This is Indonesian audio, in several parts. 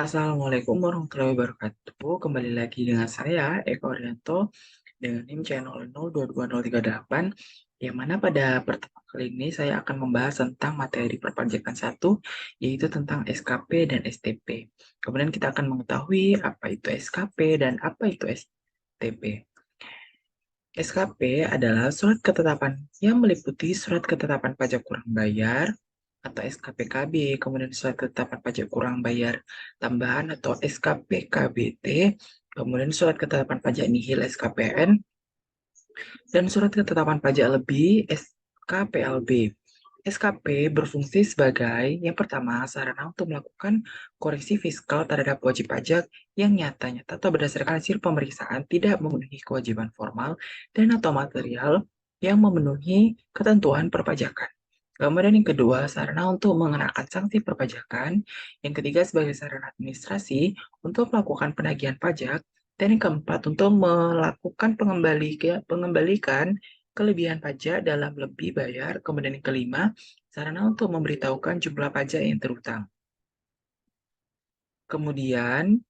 Assalamualaikum warahmatullahi wabarakatuh. Kembali lagi dengan saya, Eko Arianto, dengan NIM channel 022038, yang mana pada pertemuan kali ini saya akan membahas tentang materi perpajakan 1, yaitu tentang SKP dan STP. Kemudian kita akan mengetahui apa itu SKP dan apa itu STP. SKP adalah surat ketetapan yang meliputi surat ketetapan pajak kurang bayar atau SKPKB, kemudian surat ketetapan pajak kurang bayar tambahan atau SKPKBT, kemudian surat ketetapan pajak nihil SKPN, dan surat ketetapan pajak lebih SKPLB. SKP berfungsi sebagai yang pertama sarana untuk melakukan koreksi fiskal terhadap wajib pajak yang nyata-nyata atau berdasarkan hasil pemeriksaan tidak memenuhi kewajiban formal dan atau material yang memenuhi ketentuan perpajakan. Kemudian yang kedua, sarana untuk mengenakan sanksi perpajakan. Yang ketiga, sebagai sarana administrasi untuk melakukan penagihan pajak. Dan yang keempat, untuk melakukan pengembalikan kelebihan pajak dalam lebih bayar. Kemudian yang kelima, sarana untuk memberitahukan jumlah pajak yang terutang. Kemudian,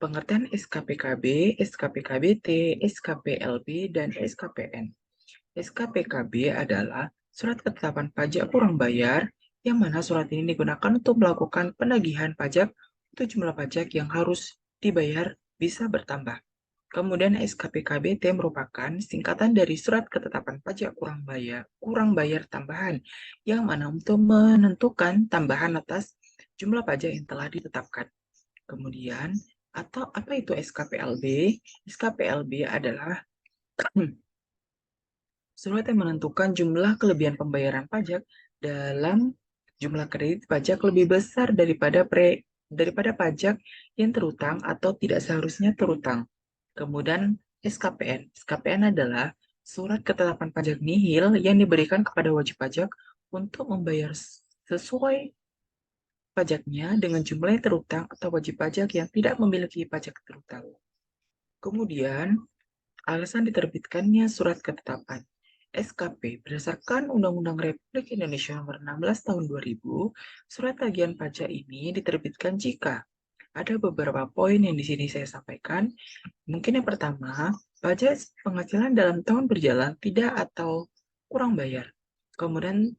pengertian SKPKB, SKPKBT, SKPLB, dan SKPN. SKPKB adalah surat ketetapan pajak kurang bayar, yang mana surat ini digunakan untuk melakukan penagihan pajak untuk jumlah pajak yang harus dibayar bisa bertambah. Kemudian SKPKBT merupakan singkatan dari surat ketetapan pajak kurang bayar tambahan, yang mana untuk menentukan tambahan atas jumlah pajak yang telah ditetapkan. Kemudian, atau apa itu SKPLB? SKPLB adalah surat yang menentukan jumlah kelebihan pembayaran pajak dalam jumlah kredit pajak lebih besar daripada pajak yang terutang atau tidak seharusnya terutang. Kemudian SKPN. SKPN adalah surat ketetapan pajak nihil yang diberikan kepada wajib pajak untuk membayar sesuai pajaknya dengan jumlah yang terutang atau wajib pajak yang tidak memiliki pajak terutang. Kemudian, alasan diterbitkannya surat ketetapan. SKP berdasarkan Undang-Undang Republik Indonesia Nomor 16 Tahun 2000, surat tagihan pajak ini diterbitkan jika ada beberapa poin yang di sini saya sampaikan. Mungkin yang pertama, pajak penghasilan dalam tahun berjalan tidak atau kurang bayar. Kemudian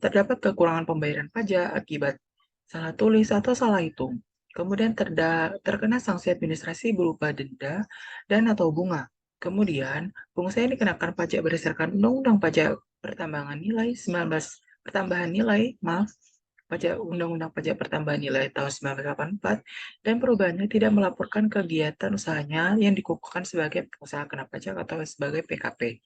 terdapat kekurangan pembayaran pajak akibat salah tulis atau salah hitung. Kemudian terkena sanksi administrasi berupa denda dan atau bunga. Kemudian, pengusaha dikenakan pajak berdasarkan Undang-Undang Pajak Pertambahan Nilai 19 Pertambahan Nilai, maaf, Pajak Undang-Undang Pajak Pertambahan Nilai tahun 1984 dan perubahannya tidak melaporkan kegiatan usahanya yang dikukuhkan sebagai pengusaha kena pajak atau sebagai PKP.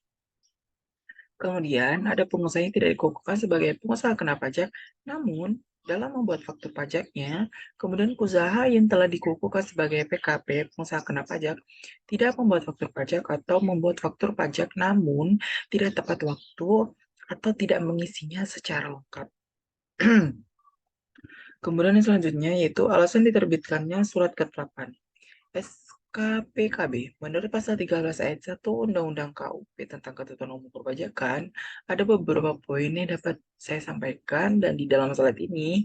Kemudian, ada pengusaha yang tidak dikukuhkan sebagai pengusaha kena pajak, namun dalam membuat faktur pajaknya, kemudian usaha yang telah dikukuhkan sebagai PKP, pengusaha kena pajak, tidak membuat faktur pajak atau membuat faktur pajak namun tidak tepat waktu atau tidak mengisinya secara lengkap. Kemudian yang selanjutnya yaitu alasan diterbitkannya surat ketetapan. SKPKB, menurut pasal 13 ayat 1 Undang-Undang KUP tentang ketentuan umum perpajakan, ada beberapa poin yang dapat saya sampaikan dan di dalam slide ini.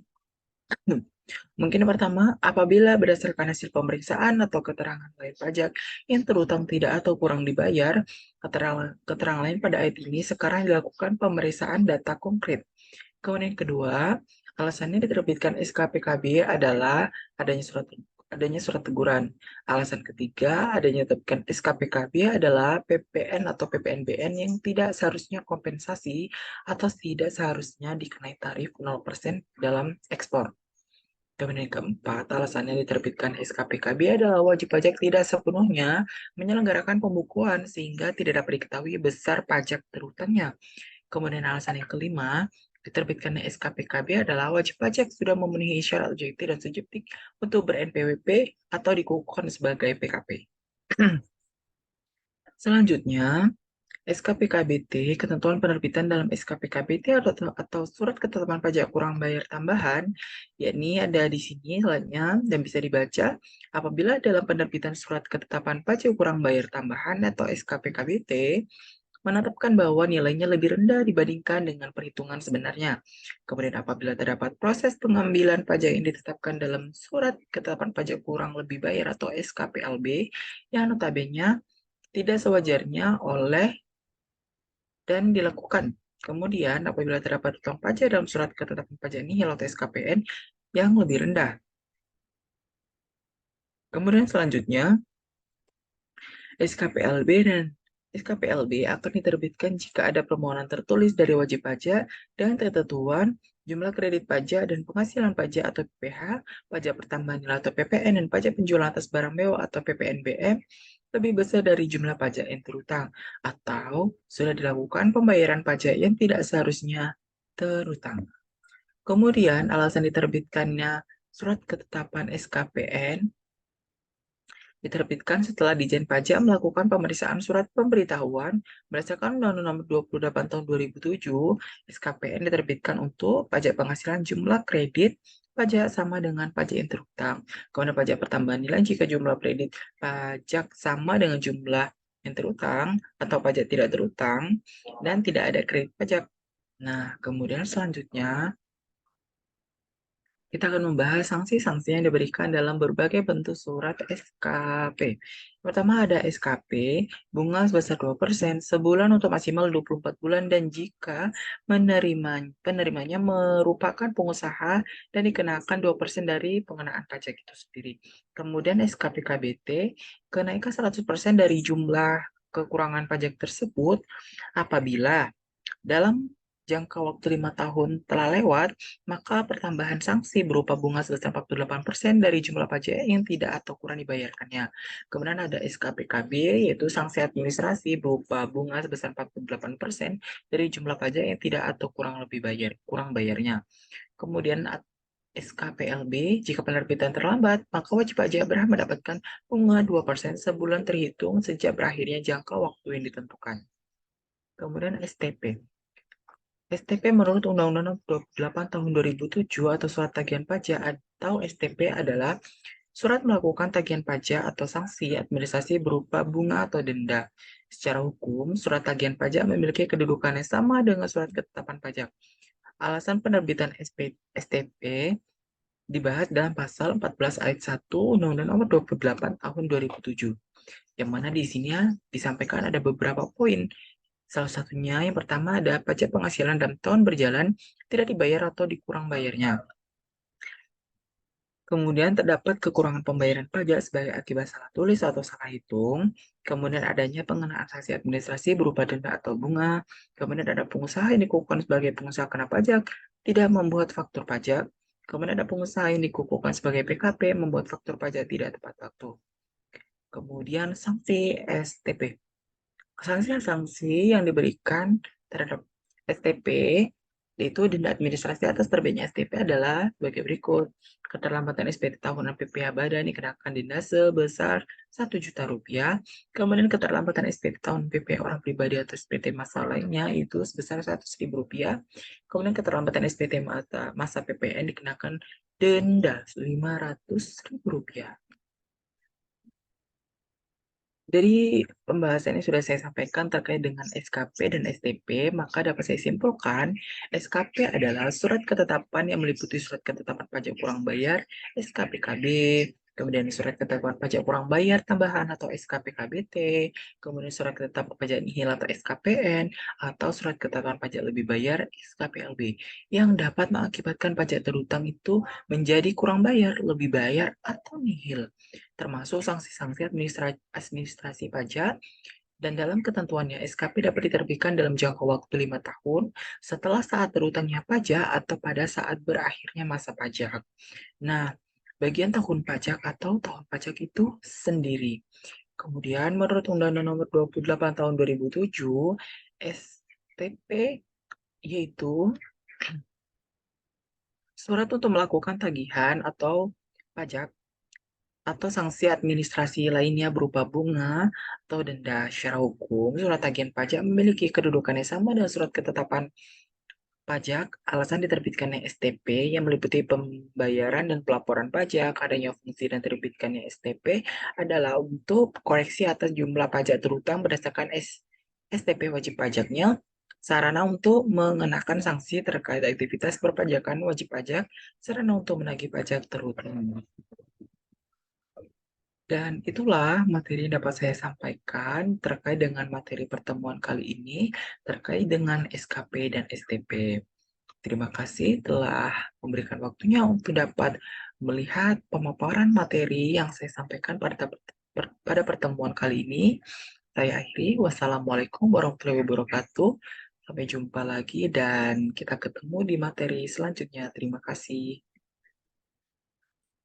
Mungkin yang pertama, apabila berdasarkan hasil pemeriksaan atau keterangan lain pajak yang terutang tidak atau kurang dibayar, keterangan lain pada ayat ini sekarang dilakukan pemeriksaan data konkret. Kemudian yang kedua, alasannya diterbitkan SKPKB adalah adanya surat teguran. Alasan ketiga, adanya diterbitkan SKPKB adalah PPN atau PPNBN yang tidak seharusnya kompensasi atau tidak seharusnya dikenai tarif 0% dalam ekspor. Kemudian yang keempat, alasannya diterbitkan SKPKB adalah wajib pajak tidak sepenuhnya menyelenggarakan pembukuan sehingga tidak dapat diketahui besar pajak terutangnya. Kemudian alasan yang kelima, diterbitkan SKPKB adalah wajib pajak sudah memenuhi syarat objektif dan subjektif untuk ber-NPWP atau dikukuhkan sebagai PKP. Selanjutnya, SKPKBT, ketentuan penerbitan dalam SKPKBT atau surat ketetapan pajak kurang bayar tambahan, yakni ada di sini slide-nya dan bisa dibaca. Apabila dalam penerbitan surat ketetapan pajak kurang bayar tambahan atau SKPKBT, menetapkan bahwa nilainya lebih rendah dibandingkan dengan perhitungan sebenarnya. Kemudian apabila terdapat proses pengambilan pajak yang ditetapkan dalam surat ketetapan pajak kurang lebih bayar atau SKPLB yang notabene tidak sewajarnya oleh dan dilakukan. Kemudian, apabila terdapat utang pajak dalam surat ketetapan pajak nihil atau SKPN yang lebih rendah. Kemudian selanjutnya, SKPLB dan SKPLB akan diterbitkan jika ada permohonan tertulis dari wajib pajak dan ketentuan jumlah kredit pajak dan penghasilan pajak atau PPh, pajak pertambahan nilai atau PPN, dan pajak penjualan atas barang mewah atau PPNBM lebih besar dari jumlah pajak yang terutang, atau sudah dilakukan pembayaran pajak yang tidak seharusnya terutang. Kemudian, alasan diterbitkannya surat ketetapan SKPN diterbitkan setelah Dijen Pajak melakukan pemeriksaan surat pemberitahuan berdasarkan Undang-Undang Nomor 28 Tahun 2007. SKPN diterbitkan untuk pajak penghasilan jumlah kredit pajak sama dengan pajak yang terutang. Kemudian pajak pertambahan nilai jika jumlah kredit pajak sama dengan jumlah yang terutang atau pajak tidak terutang dan tidak ada kredit pajak. Nah, kemudian selanjutnya kita akan membahas sanksi-sanksi yang diberikan dalam berbagai bentuk surat SKP. Pertama ada SKP, bunga sebesar 2%, sebulan untuk maksimal 24 bulan, dan jika penerimanya merupakan pengusaha dan dikenakan 2% dari pengenaan pajak itu sendiri. Kemudian SKP KBT, kenaikan 100% dari jumlah kekurangan pajak tersebut apabila dalam jangka waktu 5 tahun telah lewat, maka pertambahan sanksi berupa bunga sebesar 48% dari jumlah pajak yang tidak atau kurang dibayarkannya. Kemudian ada SKPKB, yaitu sanksi administrasi berupa bunga sebesar 48% dari jumlah pajak yang tidak atau kurang bayarnya. Kemudian SKPLB, jika penerbitan terlambat, maka wajib pajak berhak mendapatkan bunga 2% sebulan terhitung sejak berakhirnya jangka waktu yang ditentukan. Kemudian STP. STP menurut Undang-Undang Nomor 28 Tahun 2007 atau Surat Tagihan Pajak atau STP adalah surat melakukan tagihan pajak atau sanksi administrasi berupa bunga atau denda. Secara hukum, surat tagihan pajak memiliki kedudukan yang sama dengan surat ketetapan pajak. Alasan penerbitan STP dibahas dalam pasal 14 ayat 1 Undang-Undang Nomor 28 Tahun 2007, yang mana di sini disampaikan ada beberapa poin. Salah satunya yang pertama ada pajak penghasilan dalam tahun berjalan tidak dibayar atau dikurang bayarnya. Kemudian terdapat kekurangan pembayaran pajak sebagai akibat salah tulis atau salah hitung. Kemudian adanya pengenaan sanksi administrasi berupa denda atau bunga. Kemudian ada pengusaha yang dikukuhkan sebagai pengusaha kena pajak tidak membuat faktur pajak. Kemudian ada pengusaha yang dikukuhkan sebagai PKP membuat faktur pajak tidak tepat waktu. Kemudian sanksi STP. Sanksi-sanksi yang diberikan terhadap STP, yaitu denda administrasi atas terbitnya STP adalah sebagai berikut. Keterlambatan SPT tahunan PPh Badan dikenakan denda sebesar Rp1.000.000. Kemudian keterlambatan SPT tahun PPh orang pribadi atau SPT masa lainnya itu sebesar Rp100.000. Kemudian keterlambatan SPT masa PPN dikenakan denda Rp500.000. Dari pembahasan yang sudah saya sampaikan terkait dengan SKP dan STP, maka dapat saya simpulkan, SKP adalah surat ketetapan yang meliputi surat ketetapan pajak kurang bayar, SKPKB, kemudian surat ketetapan pajak kurang bayar tambahan atau SKPKBT, kemudian surat ketetapan pajak nihil atau SKPN, atau surat ketetapan pajak lebih bayar, SKPLB, yang dapat mengakibatkan pajak terutang itu menjadi kurang bayar, lebih bayar, atau nihil, termasuk sanksi-sanksi administrasi pajak, dan dalam ketentuannya SKP dapat diterbitkan dalam jangka waktu 5 tahun setelah saat terutangnya pajak atau pada saat berakhirnya masa pajak. Nah, bagian tahun pajak atau tahun pajak itu sendiri. Kemudian menurut Undang-Undang Nomor 28 Tahun 2007, STP yaitu surat untuk melakukan tagihan atau pajak atau sanksi administrasi lainnya berupa bunga atau denda. Secara hukum, surat tagihan pajak memiliki kedudukan yang sama dengan surat ketetapan pajak. Alasan diterbitkannya STP yang meliputi pembayaran dan pelaporan pajak, adanya fungsi dan terbitkannya STP adalah untuk koreksi atas jumlah pajak terutang berdasarkan STP wajib pajaknya, sarana untuk mengenakan sanksi terkait aktivitas perpajakan wajib pajak, sarana untuk menagih pajak terutama. Dan itulah materi yang dapat saya sampaikan terkait dengan materi pertemuan kali ini terkait dengan SKP dan STP. Terima kasih telah memberikan waktunya untuk dapat melihat pemaparan materi yang saya sampaikan pada pertemuan kali ini. Saya akhiri. Wassalamualaikum warahmatullahi wabarakatuh. Sampai jumpa lagi dan kita ketemu di materi selanjutnya. Terima kasih.